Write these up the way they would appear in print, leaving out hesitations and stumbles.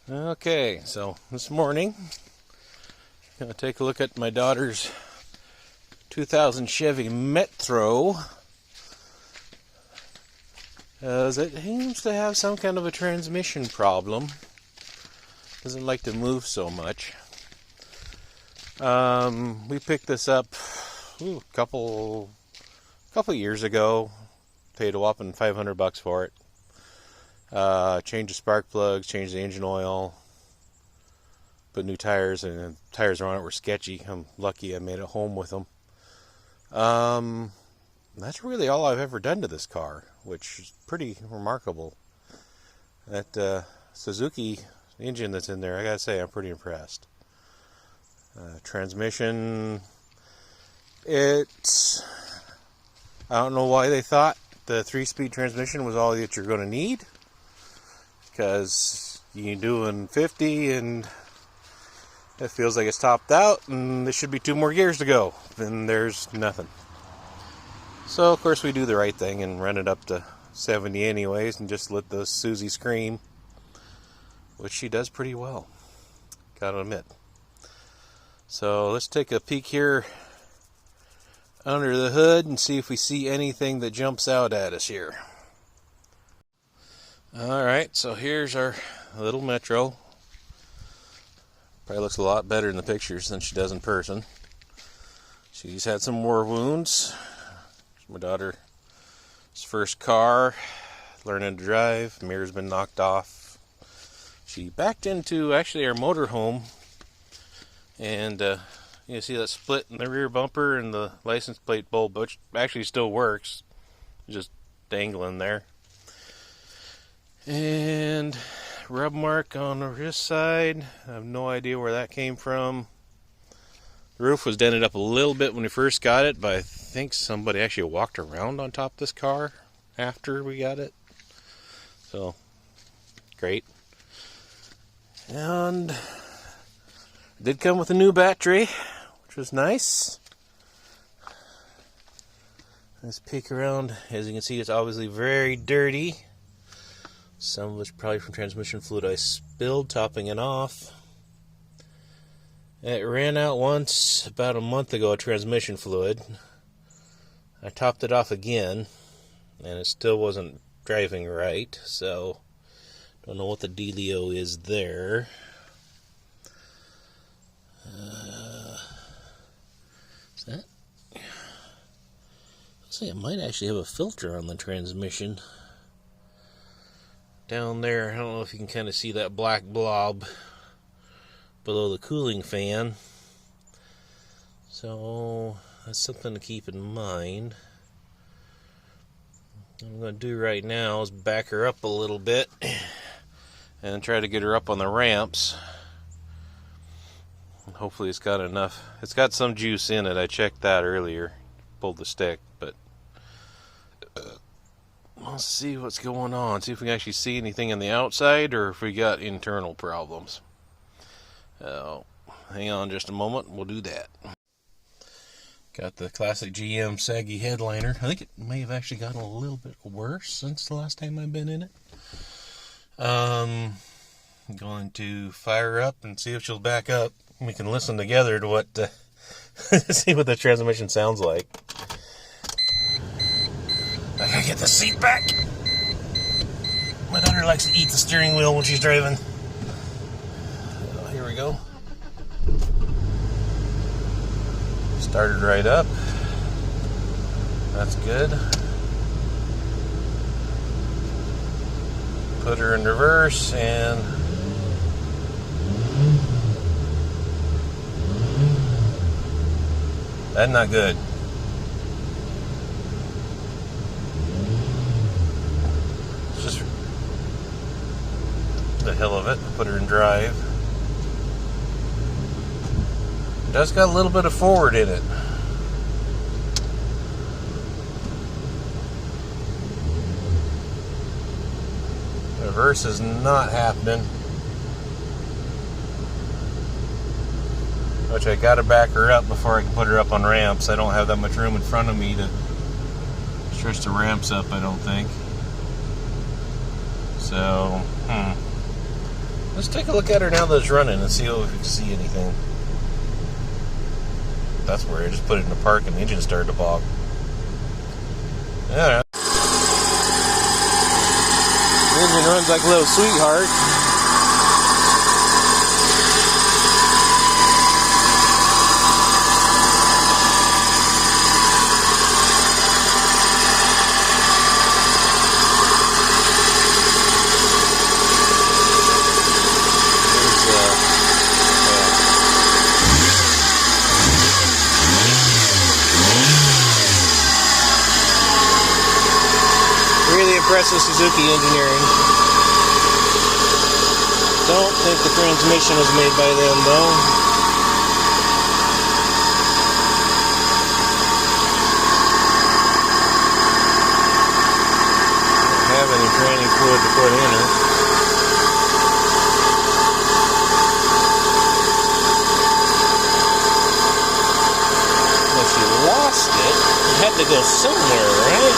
Okay, so this morning, I'm going to take a look at my daughter's 2000 Chevy Metro. It seems to have some kind of a transmission problem. Doesn't like to move so much. We picked this up a couple years ago. Paid a whopping $500 for it. Changed the spark plugs, changed the engine oil, put new tires, and the tires on it were sketchy. I'm lucky I made it home with them. That's really all I've ever done to this car, which is pretty remarkable. That Suzuki engine that's in there, I gotta say, I'm pretty impressed. Transmission, I don't know why they thought the 3-speed transmission was all that you're going to need, because you're doing 50 and it feels like it's topped out and there should be 2 more gears to go, and there's nothing. So of course we do the right thing and run it up to 70 anyways and just let the Susie scream, which she does pretty well, gotta admit. So let's take a peek here under the hood and see if we see anything that jumps out at us here. Alright, so here's our little Metro. Probably looks a lot better in the pictures than she does in person. She's had some more wounds. It's my daughter's first car, learning to drive. Mirror's been knocked off. She backed into actually our motorhome, and you see that split in the rear bumper and the license plate bulb, which actually still works, just dangling there. And rub mark on the wrist side. I have no idea where that came from. The roof was dented up a little bit when we first got it, but I think somebody actually walked around on top of this car after we got it. So, great. And it did come with a new battery, which was nice. Let's peek around. As you can see, it's obviously very dirty. Some of it's probably from transmission fluid I spilled, topping it off. It ran out once about a month ago, transmission fluid. I topped it off again, and it still wasn't driving right, so don't know what the dealio is there. Is that? Looks like it might actually have a filter on the transmission. Down there, I don't know if you can kind of see that black blob below the cooling fan. So that's something to keep in mind. What I'm going to do right now is back her up a little bit and try to get her up on the ramps. Hopefully it's got enough. It's got some juice in it. I checked that earlier. Pulled the stick, but let's see what's going on. See if we can actually see anything on the outside or if we got internal problems. Hang on just a moment. We'll do that. Got the classic GM saggy headliner. I think it may have actually gotten a little bit worse since the last time I've been in it. I'm going to fire her up and see if she'll back up. We can listen together to what see what the transmission sounds like. I gotta get the seat back. My daughter likes to eat the steering wheel when she's driving. Here we go. Started right up. That's good. Put her in reverse and that's not good. Just the hell of it. Put her in drive. It does got a little bit of forward in it. Reverse is not happening. Which I gotta back her up before I can put her up on ramps. I don't have that much room in front of me to stretch the ramps up, I don't think. So, Let's take a look at her now that it's running and see if we can see anything. That's weird. I just put it in the park and the engine started to bog. Yeah. The engine runs like a little sweetheart. Really impressive Suzuki engineering. Don't think the transmission was made by them, though. Don't have any training fluid to put in her. Well, she lost it. It had to go somewhere, right?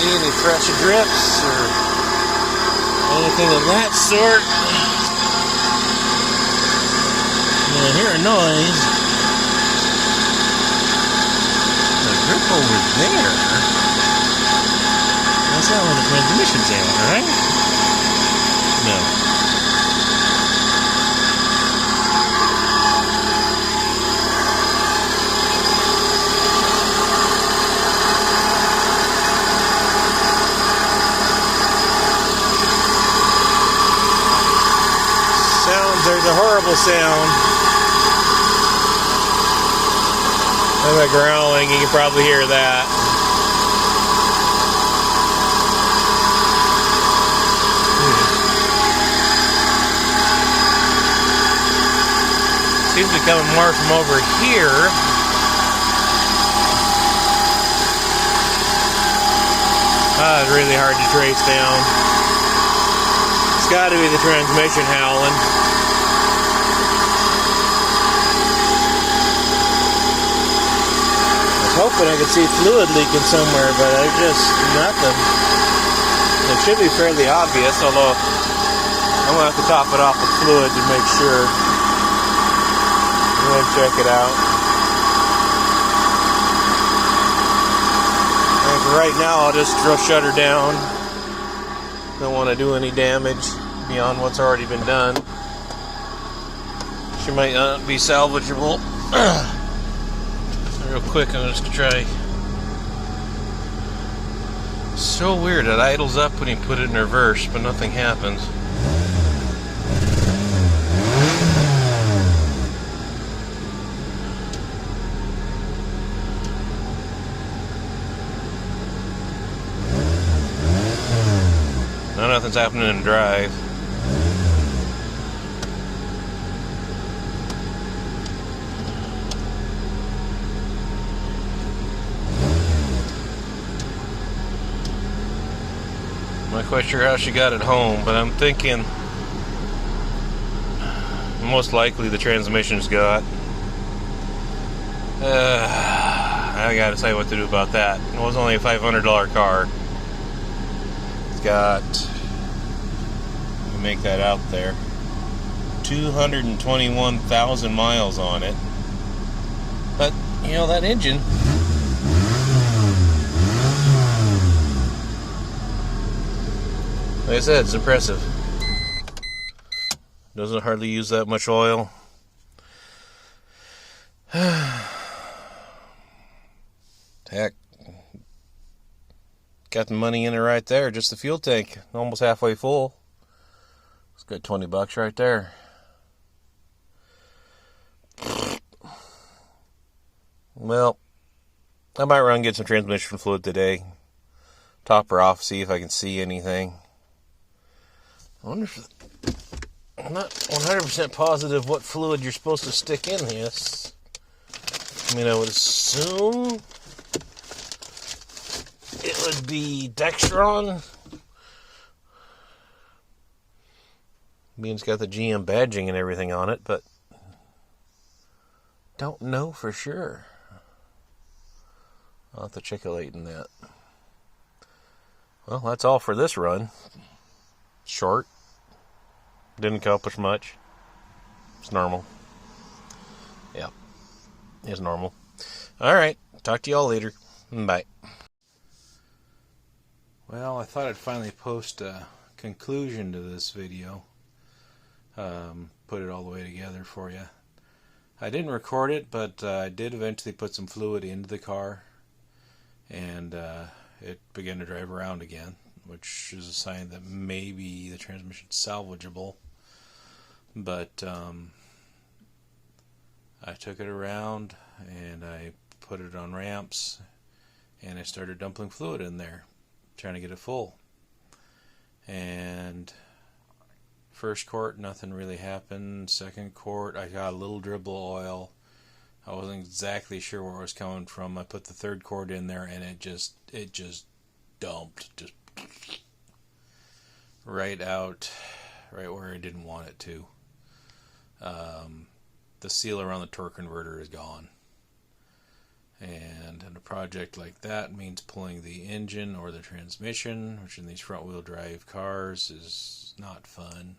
Any fresh drips or anything of that sort. I hear a noise. The grip over there. That's not where the transmission's at, right? No. There's a horrible sound. There's a growling, you can probably hear that. Seems to be coming more from over here. It's really hard to trace down. It's got to be the transmission howling. Hoping I could see fluid leaking somewhere, but I just nothing. It should be fairly obvious, although I'm gonna have to top it off with fluid to make sure. I'm gonna check it out. And for right now, I'll just shut her down. Don't want to do any damage beyond what's already been done. She might not be salvageable. Real quick, I'm just gonna try. So weird, it idles up when you put it in reverse, but nothing happens. Now nothing's happening in drive. I'm not quite sure how she got it home, but I'm thinking most likely the transmission's got. I gotta tell you what to do about that. It was only a $500 car. It's got, let me make that out there, 221,000 miles on it. But, you know, that engine, like I said, it's impressive. Doesn't hardly use that much oil. Heck, got the money in it right there. Just the fuel tank, almost halfway full. It's got $20 right there. Well, I might run and get some transmission fluid today. Top her off, see if I can see anything. I wonder if, I'm not 100% positive what fluid you're supposed to stick in this. I mean, I would assume it would be Dextron. Being it's got the GM badging and everything on it, but don't know for sure. I'll have to check it late in that. Well, that's all for this run. Short. Didn't accomplish much. It's normal. Yeah, it's normal. Alright, talk to y'all later. Bye. Well, I thought I'd finally post a conclusion to this video. Put it all the way together for you. I didn't record it, but I did eventually put some fluid into the car, and it began to drive around again, which is a sign that maybe the transmission's salvageable. But I took it around and I put it on ramps, and I started dumping fluid in there, trying to get it full. And first quart, nothing really happened. Second quart, I got a little dribble of oil. I wasn't exactly sure where it was coming from. I put the third quart in there, and it just dumped, just right out, right where I didn't want it to. The seal around the torque converter is gone. And in a project like that means pulling the engine or the transmission, which in these front wheel drive cars is not fun.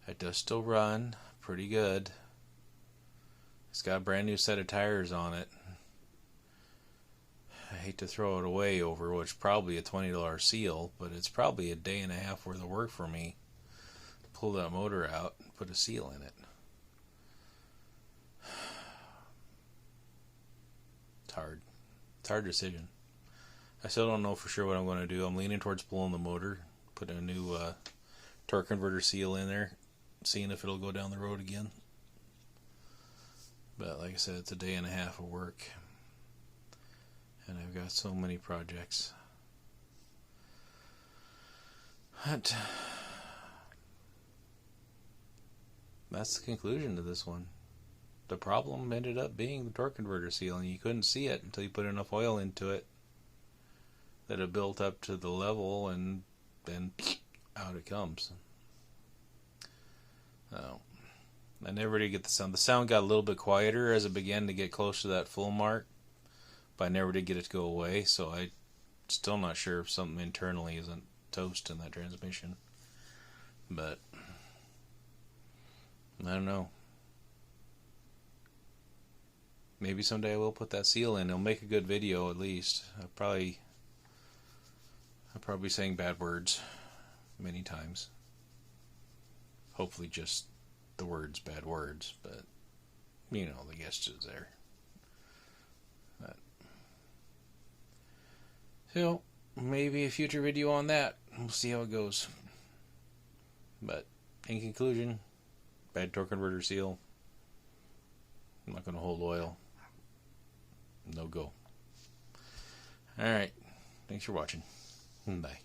It does still run pretty good. It's got a brand new set of tires on it. I hate to throw it away over what's probably a $20 seal, but it's probably a day and a half worth of work for me to pull that motor out and put a seal in it. It's hard. It's a hard decision. I still don't know for sure what I'm going to do. I'm leaning towards pulling the motor, putting a new torque converter seal in there, seeing if it'll go down the road again. But like I said, it's a day and a half of work, and I've got so many projects. But that's the conclusion to this one. The problem ended up being the torque converter seal, and you couldn't see it until you put enough oil into it that it built up to the level, and then out it comes. Oh, I never did get the sound. The sound got a little bit quieter as it began to get close to that full mark, but I never did get it to go away, so I'm still not sure if something internally isn't toast in that transmission. But I don't know. Maybe someday I will put that seal in. It'll make a good video at least. I'll probably be saying bad words many times. Hopefully just the words, bad words, but you know, the guest is there. But, so maybe a future video on that. We'll see how it goes. But in conclusion, bad torque converter seal. I'm not going to hold oil. No go. Alright. Thanks for watching. Bye.